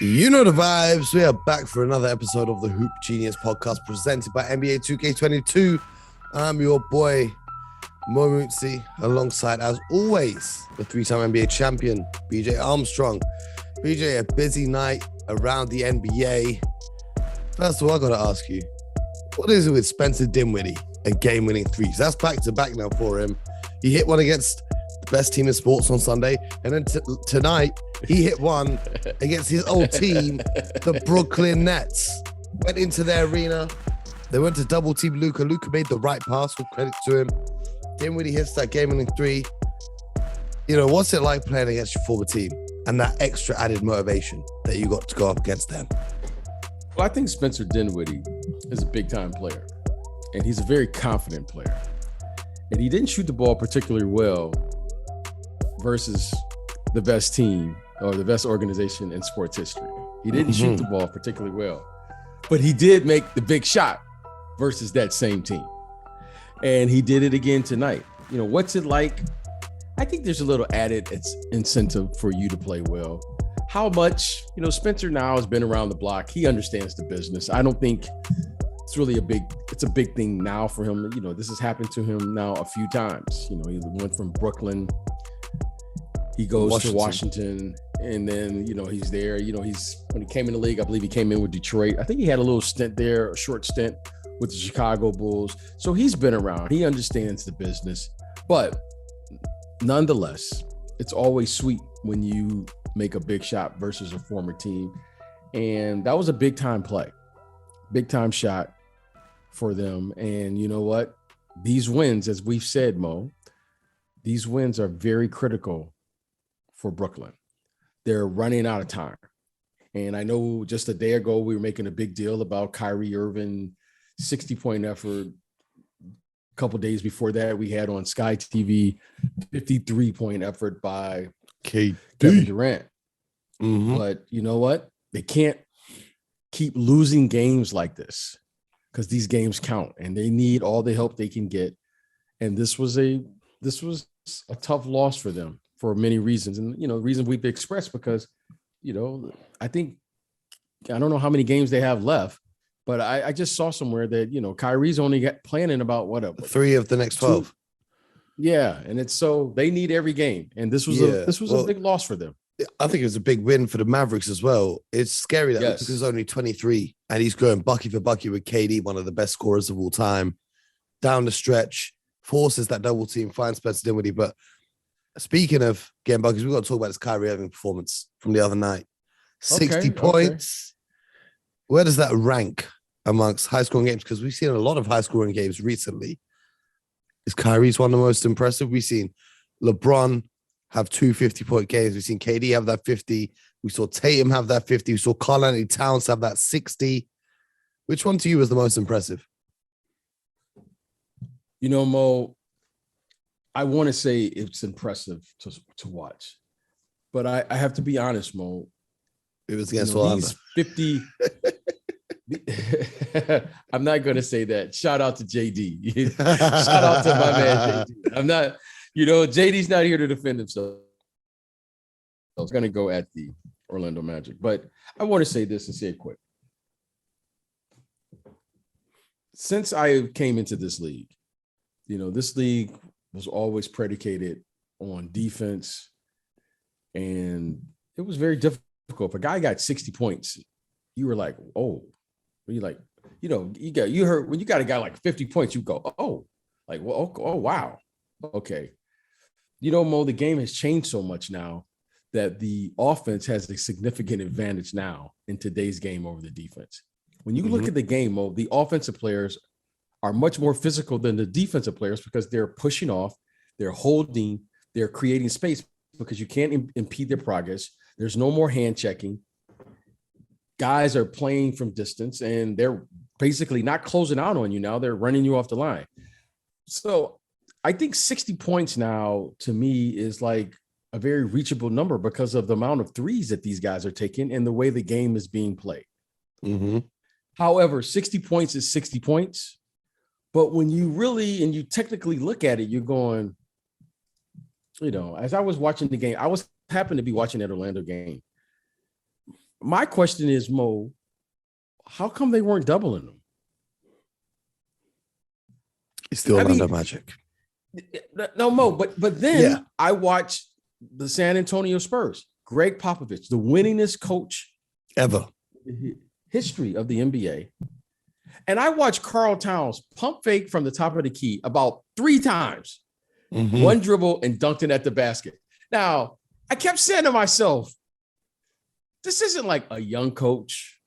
You know the vibes. We are back for another episode of the Hoop Genius podcast presented by NBA 2K22. I'm your boy, Mo Mootsie, alongside, as always, the three-time NBA champion, BJ Armstrong. BJ, a busy night around the NBA. First of all, I got to ask you, what is it with Spencer Dinwiddie and game-winning threes? That's back-to-back now for him. He hit one against the best team in sports on Sunday, and then tonight, he hit one against his old team, the Brooklyn Nets. Went into their arena. They went to double team Luka. Luka made the right pass, with credit to him. Dinwiddie hits that game-winning three. You know, what's it like playing against your former team and that extra added motivation that you got to go up against them? Well, I think Spencer Dinwiddie is a big-time player, and he's a very confident player. And he didn't shoot the ball particularly well versus the best team or the best organization in sports history. He didn't shoot the ball particularly well, but he did make the big shot versus that same team. And he did it again tonight. You know, what's it like? I think there's a little added incentive for you to play well. How much, you know, Spencer now has been around the block. He understands the business. I don't think it's really it's a big thing now for him. You know, this has happened to him now a few times. You know, he went from Brooklyn, he goes to Washington, and then, you know, he's there. You know, when he came in the league, I believe he came in with Detroit. I think he had a little stint there, a short stint with the Chicago Bulls. So he's been around. He understands the business. But nonetheless, it's always sweet when you make a big shot versus a former team. And that was a big time play, big time shot for them. And you know what? These wins, as we've said, Mo, these wins are very critical for Brooklyn. They're running out of time. And I know just a day ago, we were making a big deal about Kyrie Irving, 60-point effort. A couple days before that, we had on Sky TV, 53-point effort by Kevin Durant. But you know what? They can't keep losing games like this because these games count and they need all the help they can get. And this was a tough loss for them for many reasons. And, you know, reasons we've expressed because, you know, I don't know how many games they have left, but I just saw somewhere that, you know, Kyrie's only playing in about 3 of the next 12. Yeah. And it's so they need every game. And this was a big loss for them. I think it was a big win for the Mavericks as well. It's scary that because he's only 23 and he's going bucket for bucket with KD, one of the best scorers of all time, down the stretch, forces that double team, finds Spencer Dinwiddie. But speaking of getting buckets, we've got to talk about this Kyrie Irving performance from the other night. 60 points. Where does that rank amongst high-scoring games? Because we've seen a lot of high-scoring games recently. Is Kyrie's one of the most impressive? We've seen LeBron have 2 50-point games. We've seen KD have that 50. We saw Tatum have that 50. We saw Karl-Anthony Towns have that 60. Which one to you was the most impressive? You know, Mo, I want to say it's impressive to watch. But I have to be honest, Mo. It was against Orlando. 50. I'm not going to say that. Shout out to JD. Shout out to my man JD. I'm not, you know, JD's not here to defend himself. I was going to go at the Orlando Magic, but I want to say this and say it quick. Since I came into this league, you know, this league was always predicated on defense, and it was very difficult. If a guy got 60 points, you were like, oh, you like, you know, you heard when you got a guy like 50 points, you go, oh, like, well, oh, wow. Okay. You know, Mo, the game has changed so much now that the offense has a significant advantage now in today's game over the defense. When you look at the game, Mo, the offensive players are much more physical than the defensive players because they're pushing off, they're holding, they're creating space because you can't impede their progress. There's no more hand checking. Guys are playing from distance and they're basically not closing out on you now. They're running you off the line. So I think 60 points now to me is like a very reachable number because of the amount of threes that these guys are taking and the way the game is being played. However, 60 points is 60 points. But when you really, and you technically look at it, you're going, you know, as I was watching the game, happened to be watching that Orlando game. My question is, Mo, how come they weren't doubling them? It's still under Magic. No, Mo, but then I watched the San Antonio Spurs, Greg Popovich, the winningest coach ever history of the NBA. And I watched Karl Towns pump fake from the top of the key about 3 times, one dribble and dunked it at the basket. Now, I kept saying to myself, this isn't like a young coach.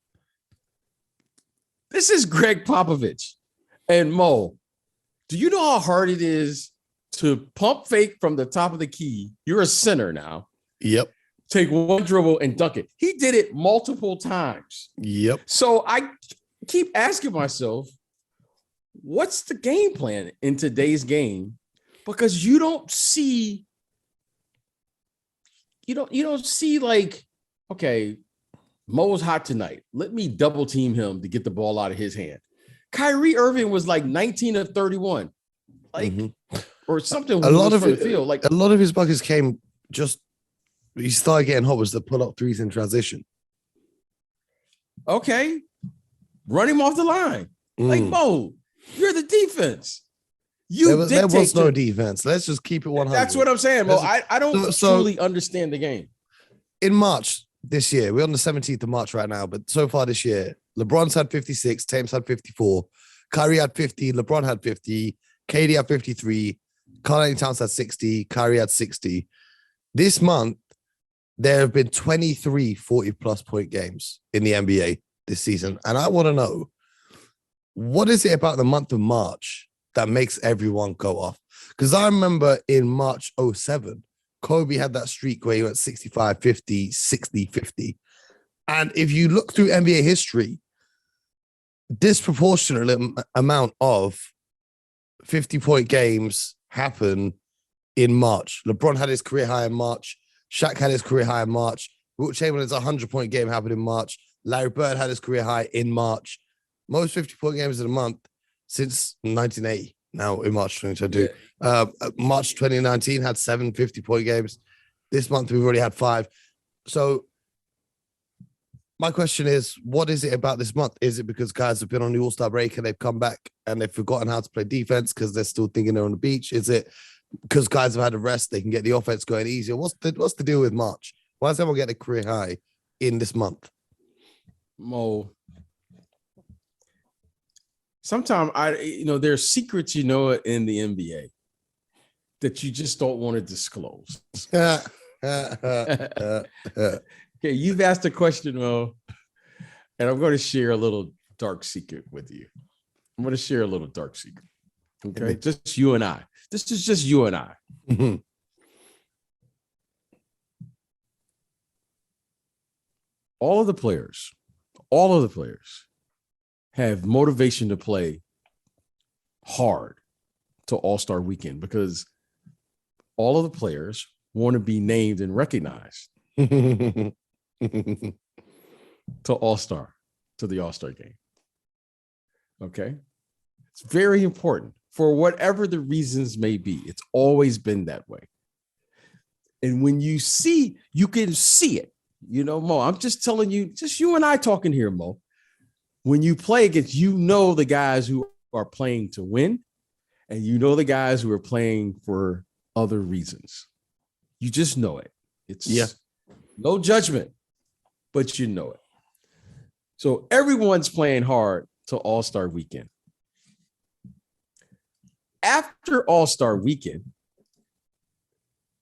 This is Greg Popovich. And Mo, do you know how hard it is to pump fake from the top of the key? You're a center now. Yep. Take one dribble and dunk it. He did it multiple times. Yep. So I keep asking myself, what's the game plan in today's game? Because you don't see like, okay, Mo's hot tonight. Let me double team him to get the ball out of his hand. Kyrie Irving was like 19 of 31, like or something. A lot of it, field. Like a lot of his buckets came just. He started getting hot was the pull up threes in transition. Okay, run him off the line. Like Mo, you're the defense. There was no defense. Let's just keep it 100. That's what I'm saying, Mo. I don't truly understand the game. In March this year, we're on the 17th of March right now, but so far this year, LeBron's had 56, James had 54, Kyrie had 50, LeBron had 50, KD had 53, Karl Towns had 60, Kyrie had 60. This month, there have been 23 40-plus point games in the NBA this season. And I want to know, what is it about the month of March that makes everyone go off? Because I remember in March 2007, Kobe had that streak where he went 65, 50, 60, 50. And if you look through NBA history, disproportionate amount of 50-point games happen in March. LeBron had his career high in March. Shaq had his career high in March. Wilt Chamberlain's 100-point game happened in March. Larry Bird had his career high in March. Most 50-point games in a month since 1980, now in March 2022. Yeah. March 2019 had 7 50-point games. This month, we've already had 5. So my question is, what is it about this month? Is it because guys have been on the All-Star break and they've come back and they've forgotten how to play defense because they're still thinking they're on the beach? Is it because guys have had a rest, they can get the offense going easier? What's the deal with March? Why does everyone get a career high in this month? Mo, sometimes there's secrets, in the NBA that you just don't want to disclose. Okay, you've asked a question, Mo, and I'm going to share a little dark secret with you. I'm going to share a little dark secret. Okay, just you and I. This is just you and I. Mm-hmm. All of the players have motivation to play hard to All-Star weekend because all of the players want to be named and recognized to All-Star, to the All-Star game. Okay? It's very important for whatever the reasons may be. It's always been that way. And when you can see it. Mo, I'm just telling you, just you and I talking here, Mo. When you play against, the guys who are playing to win, and the guys who are playing for other reasons. You just know it. It's no judgment, but you know it. So everyone's playing hard to All-Star weekend. After All-Star weekend,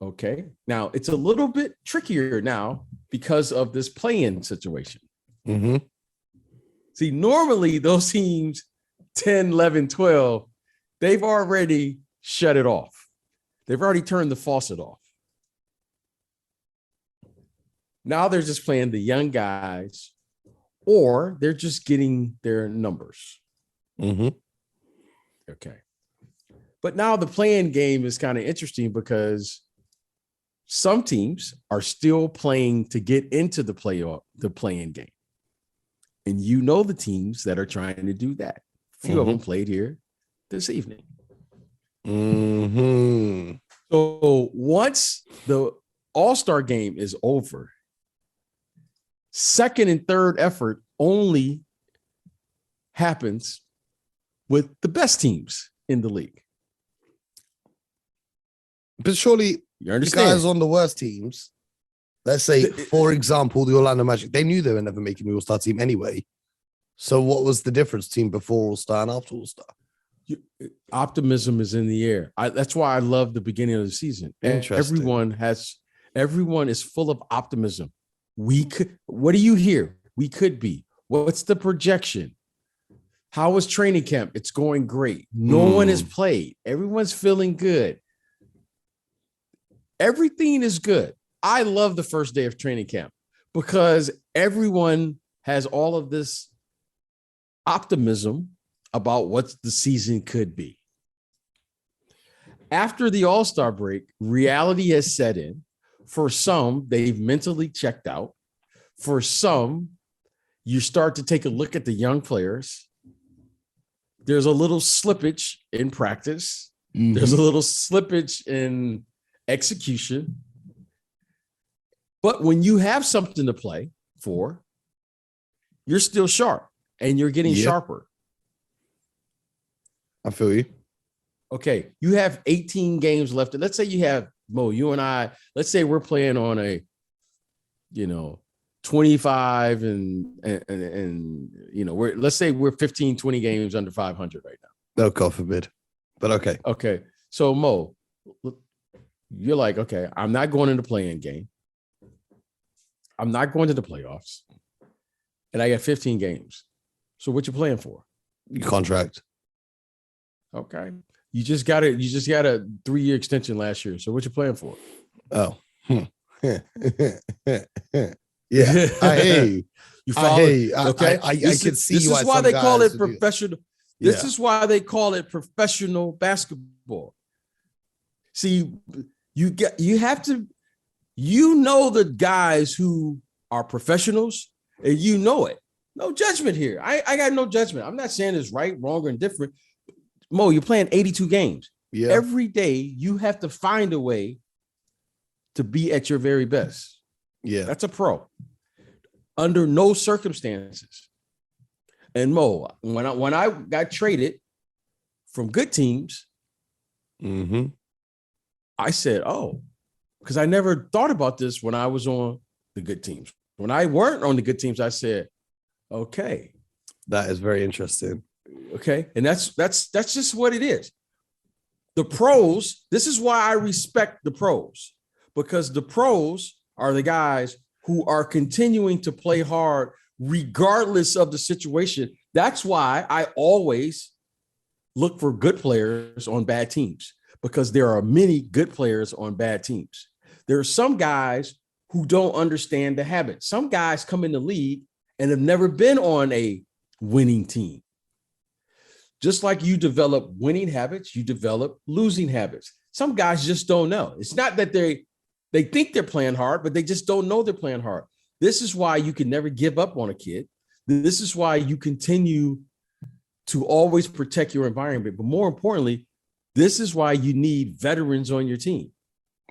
okay, now it's a little bit trickier now because of this play-in situation. Mm-hmm. See, normally those teams, 10, 11, 12, they've already shut it off. They've already turned the faucet off. Now they're just playing the young guys, or they're just getting their numbers. Mm-hmm. Okay. But now the play-in game is kind of interesting because some teams are still playing to get into the play-in game. And the teams that are trying to do that. A few of them played here this evening. Mm-hmm. So once the All-Star game is over, Second and third effort only happens with the best teams in the league. But surely You the understand? guys on the worst teams, let's say, for example, the Orlando Magic, they knew they were never making the All-Star team anyway. So what was the difference team before All-Star and after All-Star? Optimism is in the air. That's why I love the beginning of the season. Interesting. Everyone is full of optimism. What do you hear? We could be. What's the projection? How was training camp? It's going great. No one has played. Everyone's feeling good. Everything is good. I love the first day of training camp because everyone has all of this optimism about what the season could be. After the All-Star break, reality has set in. For some, they've mentally checked out. For some, you start to take a look at the young players. There's a little slippage in practice. Mm-hmm. There's a little slippage in execution. But when you have something to play for, you're still sharp and you're getting sharper. I feel you. Okay, you have 18 games left. Let's say you have, Mo, you and I, let's say we're playing on a, 25 and let's say we're 15, 20 games under 500 right now. No, God forbid. But okay. Okay. So Mo, you're like, okay, I'm not going into play-in game. I'm not going to the playoffs. And I got 15 games. So what you playing for? Your contract. Okay. You just got a 3-year extension last year. So what you playing for? Oh. Yeah, I hear you. You follow it, okay. I can see this why is why they call it professional. This is why they call it professional basketball. See, you have to, the guys who are professionals, and it. No judgment here. I got no judgment. I'm not saying it's right, wrong, or indifferent. Mo, you're playing 82 games. Yeah. Every day you have to find a way to be at your very best. Yeah. That's a pro. Under no circumstances. And Mo, when I got traded from good teams, I said, because I never thought about this when I was on the good teams. When I weren't on the good teams, I said, okay. That is very interesting. Okay. And that's just what it is. The pros, this is why I respect the pros, because the pros are the guys who are continuing to play hard regardless of the situation. That's why I always look for good players on bad teams, because there are many good players on bad teams. There are some guys who don't understand the habit. Some guys come in the league and have never been on a winning team. Just like you develop winning habits, you develop losing habits. Some guys just don't know. It's not that they think they're playing hard, but they just don't know they're playing hard. This is why you can never give up on a kid. This is why you continue to always protect your environment. But more importantly, this is why you need veterans on your team.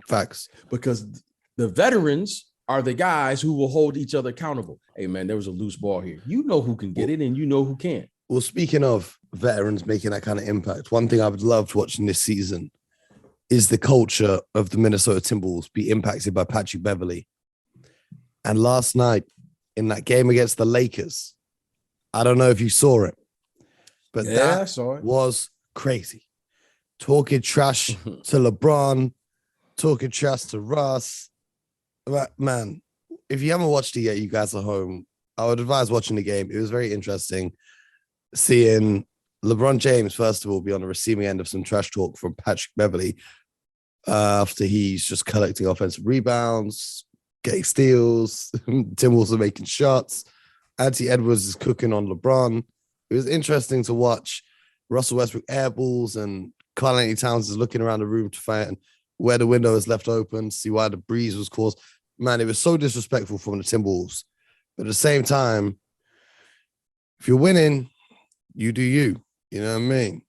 Facts. Because the veterans are the guys who will hold each other accountable. Hey, man, there was a loose ball here. You know who can get it and you know who can't. Well, speaking of veterans making that kind of impact, one thing I've loved watching this season is the culture of the Minnesota Timberwolves be impacted by Patrick Beverley. And last night in that game against the Lakers, I don't know if you saw it, but I saw it. Was crazy. Talking trash to LeBron, talking trash to Russ. Man, if you haven't watched it yet, you guys are home, I would advise watching the game. It was very interesting seeing LeBron James, first of all, be on the receiving end of some trash talk from Patrick Beverley after he's just collecting offensive rebounds, getting steals. Timberwolves are making shots. Anthony Edwards is cooking on LeBron. It was interesting to watch Russell Westbrook air balls, and Karl-Anthony Towns is looking around the room to find where the window is left open, see why the breeze was caused. Man, it was so disrespectful from the Timberwolves. But at the same time, if you're winning, you do you. You know what I mean?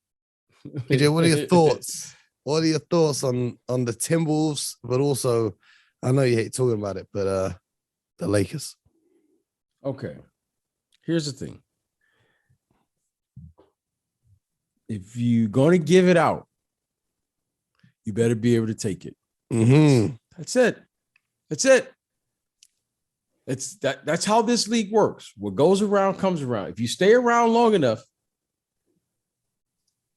AJ, what are your thoughts? What are your thoughts on the Timberwolves, but also, I know you hate talking about it, but the Lakers? Okay. Here's the thing. If you're going to give it out, you better be able to take it. Mm-hmm. That's it. That's it. That's how this league works. What goes around comes around. If you stay around long enough,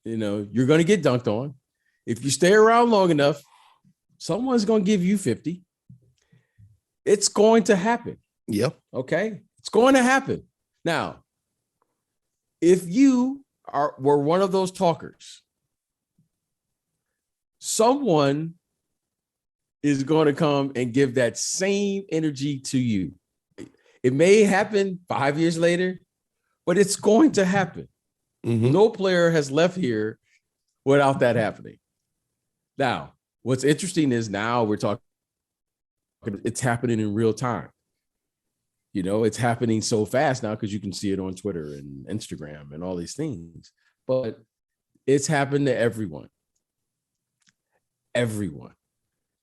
you're going to get dunked on. If you stay around long enough, someone's going to give you 50. It's going to happen. Yep. Okay? It's going to happen. Now, if you were one of those talkers, someone is going to come and give that same energy to you. It may happen 5 years later, but it's going to happen. Mm-hmm. No player has left here without that happening. Now, what's interesting is now we're talking, it's happening in real time. It's happening so fast now because you can see it on Twitter and Instagram and all these things. But it's happened to everyone. Everyone.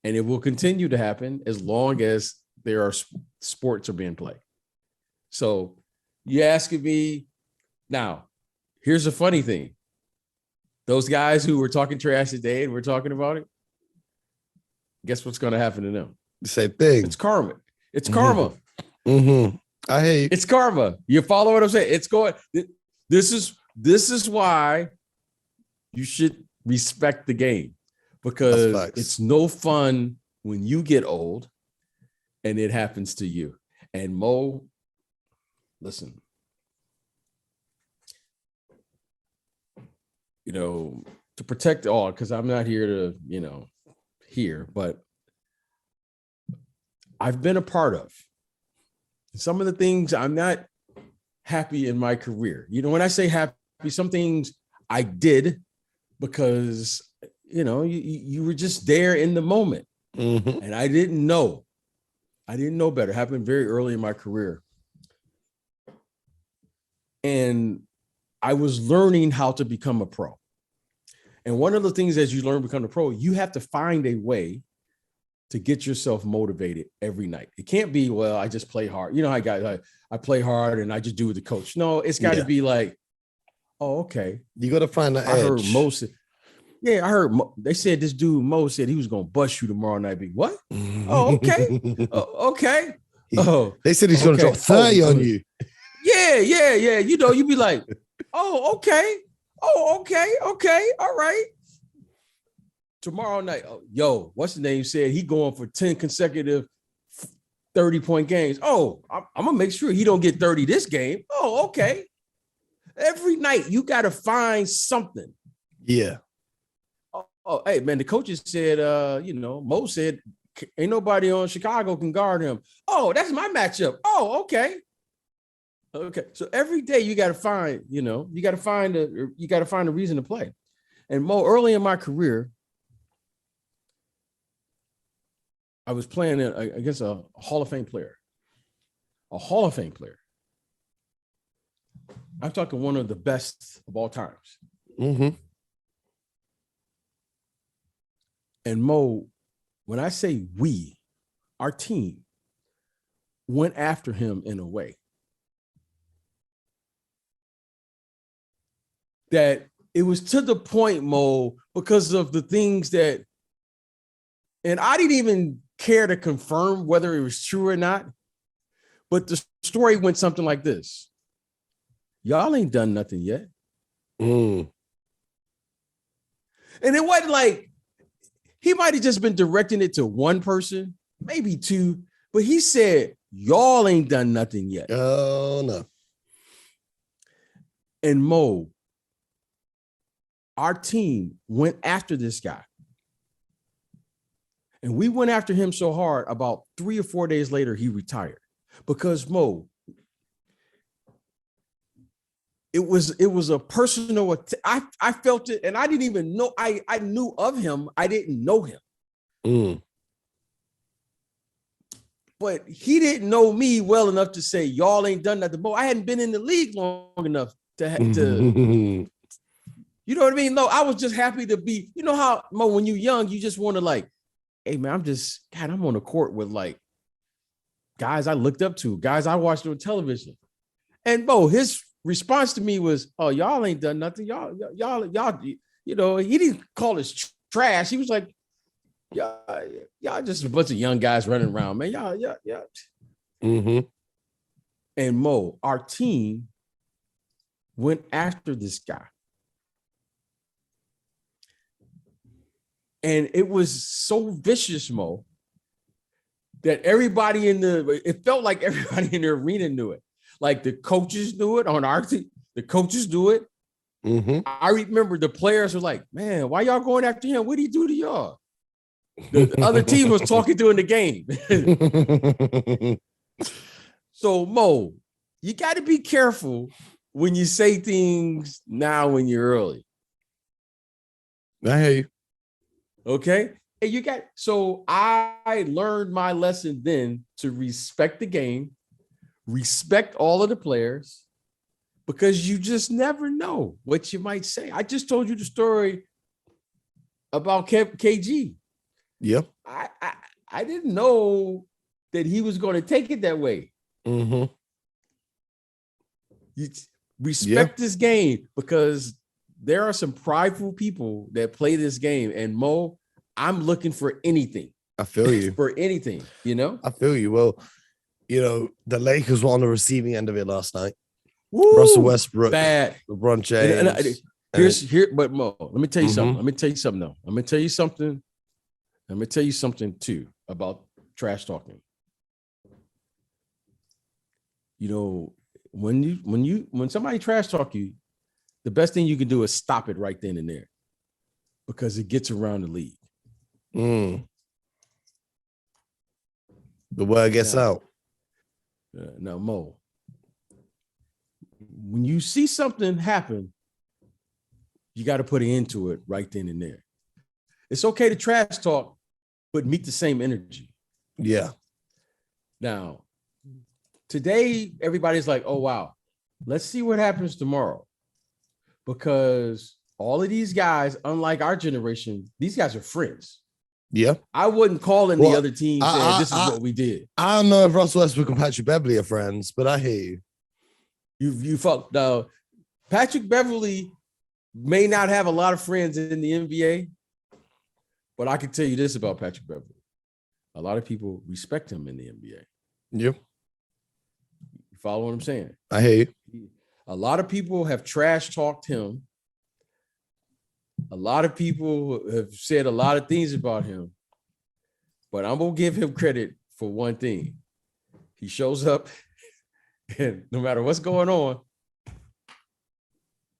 And it will continue to happen as long as there are sports are being played. So you asking me now, here's a funny thing. Those guys who were talking trash today and we're talking about it, guess what's going to happen to them? The same thing. It's karma. It's karma. Mm-hmm. I hate it's karma. You follow what I'm saying? It's going. This is why you should respect the game, because it's no fun when you get old and it happens to you. And Mo, listen, to protect all, because I'm not here to, but I've been a part of some of the things I'm not happy in my career. When I say happy, some things I did because, you were just there in the moment. Mm-hmm. And I didn't know better. It happened very early in my career. And I was learning how to become a pro. And one of the things as you learn to become a pro, you have to find a way to get yourself motivated every night. It can't be, well, I just play hard. I play hard and I just do with the coach. No, it's got to be like, oh, okay. You got to find the edge. I heard most. Yeah, I heard they said this dude Mo said he was gonna bust you tomorrow night. What? Oh, okay. Okay. Oh, they said he's gonna drop 30 on you. Yeah. You'd be like, oh, okay. Oh, okay. All right. Tomorrow night, what's the name said he going for 10 consecutive 30-point games. Oh, I'm gonna make sure he don't get 30 this game. Oh, okay. Every night you gotta find something. Yeah. Oh, hey, man, the coaches said, Mo said, ain't nobody on Chicago can guard him. Oh, that's my matchup. Oh, okay. Okay. So every day you got to find, you got to find a reason to play. And Mo, early in my career, I was playing against a Hall of Fame player. A Hall of Fame player. I'm talking one of the best of all times. Mm-hmm. And Mo, when I say we, our team went after him in a way that it was to the point, Mo, because of the things that, and I didn't even care to confirm whether it was true or not, but the story went something like this. Y'all ain't done nothing yet. And it wasn't like, he might have just been directing it to one person, maybe two, but he said, y'all ain't done nothing yet. Oh, no. And Mo, our team went after this guy. And we went after him so hard, about 3 or 4 days later, he retired. Because Mo, it was a personal, I felt it, and I didn't even know, I knew of him, I didn't know him. But he didn't know me well enough to say, y'all ain't done nothing. Mo, I hadn't been in the league long enough to you know what I mean? No, I was just happy to be, you know how, Mo, when you're young, you just want to like, hey man, I'm on the court with like guys I looked up to, guys I watched on television. And Mo, his response to me was, "Oh, y'all ain't done nothing. Y'all, you know, he didn't call us trash. He was like, y'all just a bunch of young guys running around, man. Y'all. Mm-hmm. And Mo, our team went after this guy. And it was so vicious, Mo, that it felt like everybody in the arena knew it. Like the coaches knew it on our team. The coaches knew it. Mm-hmm. I remember the players were like, man, why y'all going after him? What did he do to y'all? The other team was talking during the game. So, Mo, you got to be careful when you say things now when you're early. I hear you. Okay? And so I learned my lesson then to respect the game, respect all of the players, because you just never know what you might say. I just told you the story about KG. Yeah. I didn't know that he was going to take it that way. Mm-hmm. You respect this game, because there are some prideful people that play this game. And Mo, I'm looking for anything. I feel you. For anything, you know? I feel you. Well, you know, the Lakers were on the receiving end of it last night. Woo, Russell Westbrook, bad. LeBron James. But Mo, let me tell you something. Let me tell you something though. Let me tell you something too about trash talking. You know, when somebody trash talk you, the best thing you can do is stop it right then and there, because it gets around the league. The word gets out. Now, Mo, when you see something happen, you got to put an end to it right then and there. It's okay to trash talk, but meet the same energy. Yeah. Now, today, everybody's like, oh, wow, let's see what happens tomorrow. Because all of these guys, unlike our generation, these guys are friends. Yeah. I wouldn't call in the other team saying this is what we did. I don't know if Russell Westbrook and Patrick Beverley are friends, but I hear you. You fucked. Now, Patrick Beverley may not have a lot of friends in the NBA, but I can tell you this about Patrick Beverley. A lot of people respect him in the NBA. Yeah. You follow what I'm saying? I hear you. A lot of people have trash talked him. A lot of people have said a lot of things about him, but I'm going to give him credit for one thing. He shows up, and no matter what's going on,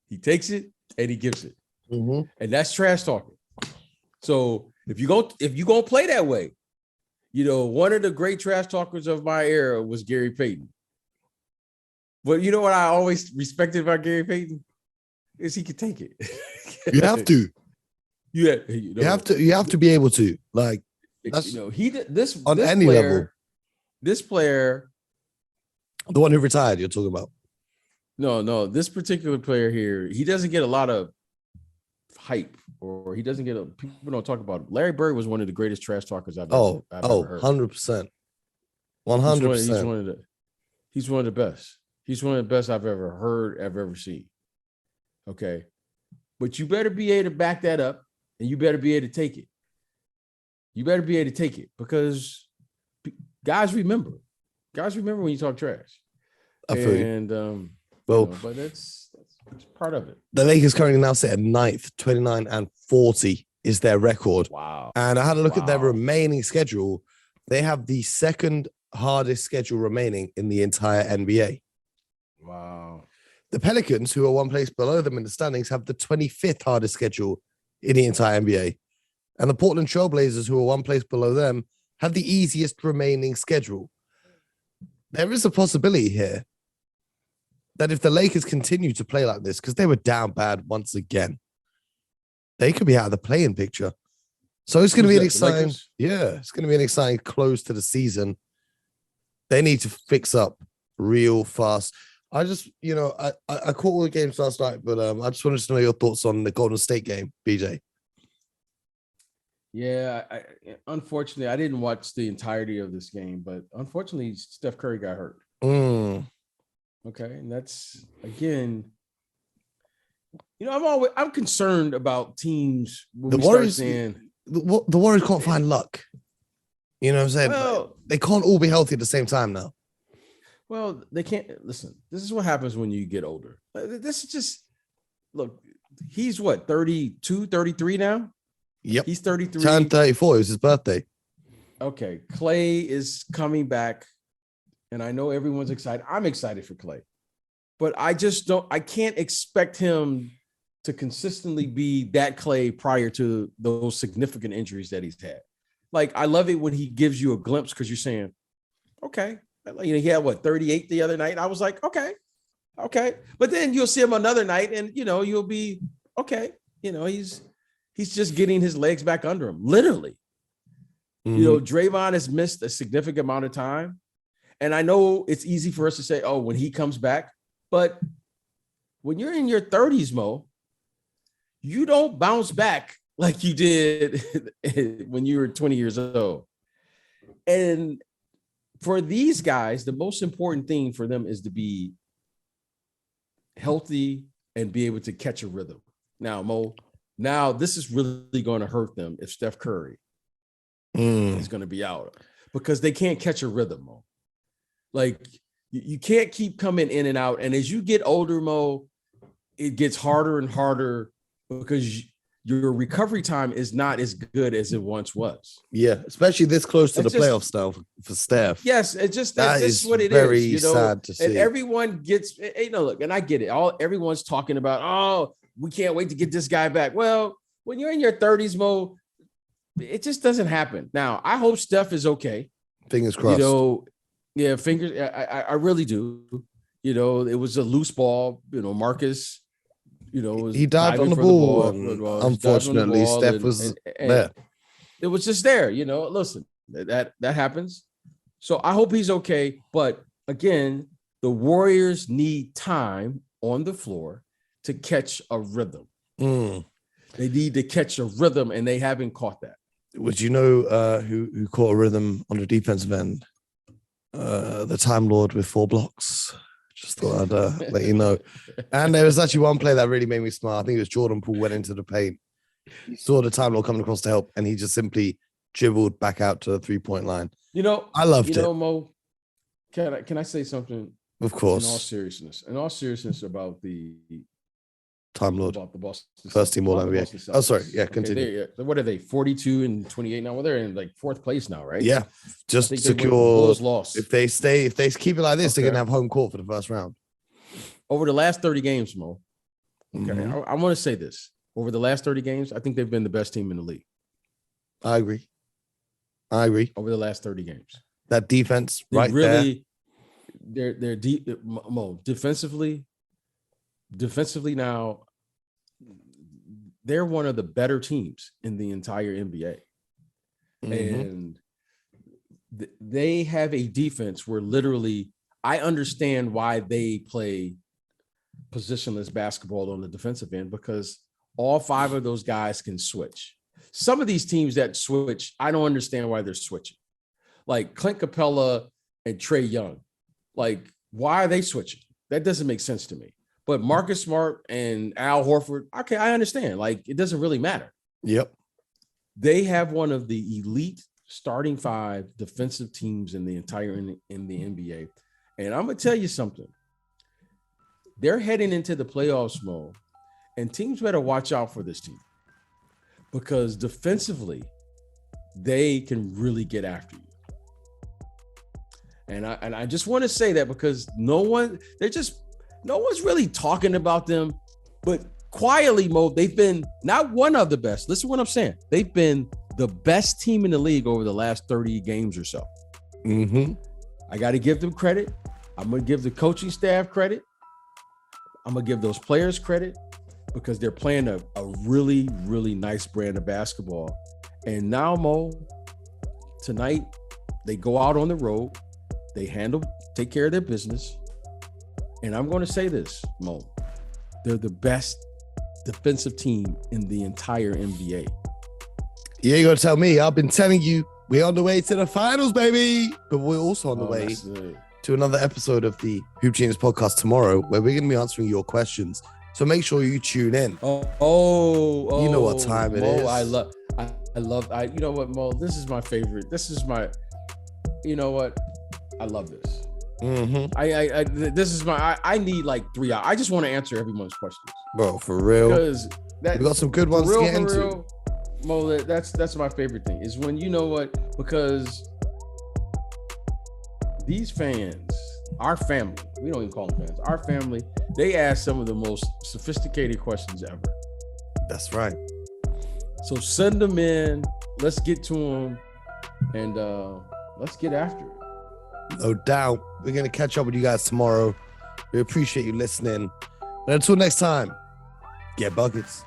he takes it and he gives it. Mm-hmm. And that's trash talking. So if you're going to play that way, you know, one of the great trash talkers of my era was Gary Payton. But you know what I always respected about Gary Payton? Is he could take it. You have to. You have to be able to. Like, that's, you know, he did this on this any player, level. This player, the one who retired, you're talking about. No, this particular player here, he doesn't get a lot of hype, or he doesn't get people don't talk about him. Larry Bird was one of the greatest trash talkers I've ever heard. 100%. 100%. He's one of the best. He's one of the best I've ever heard, I've ever seen. Okay. But you better be able to back that up, and you better be able to take it. You better be able to take it, because guys remember. Guys remember when you talk trash. I feel you. But that's part of it. The Lakers currently now sit at 9th, 29-40 is their record. Wow. And I had a look at their remaining schedule. They have the second hardest schedule remaining in the entire NBA. Wow. The Pelicans, who are one place below them in the standings, have the 25th hardest schedule in the entire NBA. And the Portland Trailblazers, who are one place below them, have the easiest remaining schedule. There is a possibility here that if the Lakers continue to play like this, because they were down bad once again, they could be out of the play-in picture. So it's going to be an exciting, it's going to be an exciting close to the season. They need to fix up real fast. I just, I caught all the games last night, but I just wanted to know your thoughts on the Golden State game, BJ. Yeah, unfortunately, I didn't watch the entirety of this game, but unfortunately, Steph Curry got hurt. Mm. Okay, and that's again, I'm concerned about teams when The we start Warriors, saying, the Warriors can't find luck. You know what I'm saying? well, They can't all be healthy at the same time now. well, they can't listen. This is what happens when you get older. This is just look. He's what 32, 33 now. Yep. He's 33. Turned 34. It was his birthday. Okay, Clay is coming back, and I know everyone's excited. I'm excited for Clay, but I can't expect him to consistently be that Clay prior to those significant injuries that he's had. Like, I love it when he gives you a glimpse because you're saying, okay, he had 38 the other night. I was like, okay. But then you'll see him another night and, you'll be okay. He's just getting his legs back under him, literally. Mm-hmm. Draymond has missed a significant amount of time. And I know it's easy for us to say, oh, when he comes back, but when you're in your 30s, Mo, you don't bounce back like you did when you were 20 years old. And for these guys, the most important thing for them is to be healthy and be able to catch a rhythm. Now, Mo, this is really going to hurt them if Steph Curry is going to be out because they can't catch a rhythm, Mo. Like, you can't keep coming in and out. And as you get older, Mo, it gets harder and harder because your recovery time is not as good as it once was. Yeah, especially this close to the playoffs now for Steph. Yes, it's just that's what it very is. sad to see. And everyone gets, look, and I get it. Everyone's talking about, oh, we can't wait to get this guy back. Well, when you're in your 30s, Mo, it just doesn't happen. Now, I hope Steph is okay. Fingers crossed. Yeah, fingers. I really do. It was a loose ball. Marcus. He dived on the ball, and unfortunately, Steph was there. It was just there. Listen, that happens. So I hope he's okay. But again, the Warriors need time on the floor to catch a rhythm. They need to catch a rhythm, and they haven't caught that. Would you know who caught a rhythm on the defensive end? The Time Lord with 4 blocks. Just thought I'd let you know. And there was actually one play that really made me smile. I think it was Jordan Poole went into the paint. He saw the Time Lord coming across to help, and he just simply dribbled back out to the 3-point line. I loved it. Mo, can I say something? Of course. In all seriousness about the Time Lord. About the Boston First team all NBA. Oh, sorry. Yeah, continue. What are they? 42 and 28 now. Well, they're in like 4th place now, right? Yeah. Just secure. Lost. If they keep it like this, they're gonna have home court for the first round. Over the last 30 games, Mo. Okay. Mm-hmm. I want to say this. Over the last 30 games, I think they've been the best team in the league. I agree. Over the last 30 games. That defense, they're deep, Mo, defensively now, they're one of the better teams in the entire NBA. Mm-hmm. And they have a defense where literally I understand why they play positionless basketball on the defensive end, because all 5 of those guys can switch. Some of these teams that switch, I don't understand why they're switching. Like Clint Capella and Trae Young. Like, why are they switching? That doesn't make sense to me. But Marcus Smart and Al Horford, okay, I understand. Like, it doesn't really matter. Yep. They have one of the elite starting 5 defensive teams in the entire in the NBA. And I'm going to tell you something. They're heading into the playoffs, Mo, and teams better watch out for this team. Because defensively, they can really get after you. And I just want to say that because no one's really talking about them, but quietly, Mo, they've been not one of the best. Listen to what I'm saying. They've been the best team in the league over the last 30 games or so. Mm-hmm. I got to give them credit. I'm going to give the coaching staff credit. I'm going to give those players credit because they're playing a really, really nice brand of basketball. And now, Mo, tonight, they go out on the road. They take care of their business. And I'm going to say this, Mo, they're the best defensive team in the entire NBA. You ain't gonna tell me. I've been telling you, we're on the way to the finals, baby. But we're also on the way to another episode of the Hoop Genius podcast tomorrow, where we're gonna be answering your questions. So make sure you tune in. Oh, you know what time it is. You know what, Mo? This is my favorite. You know what? I love this. Mm-hmm. This is I need like 3 hours. I just want to answer everyone's questions. Bro, for real. Because we got some good ones to get into. Real, Mo, that's my favorite thing is when, you know what, because these fans, our family, we don't even call them fans, our family, they ask some of the most sophisticated questions ever. That's right. So send them in, let's get to them, and let's get after it. No doubt. We're going to catch up with you guys tomorrow. We appreciate you listening. And until next time, get buckets.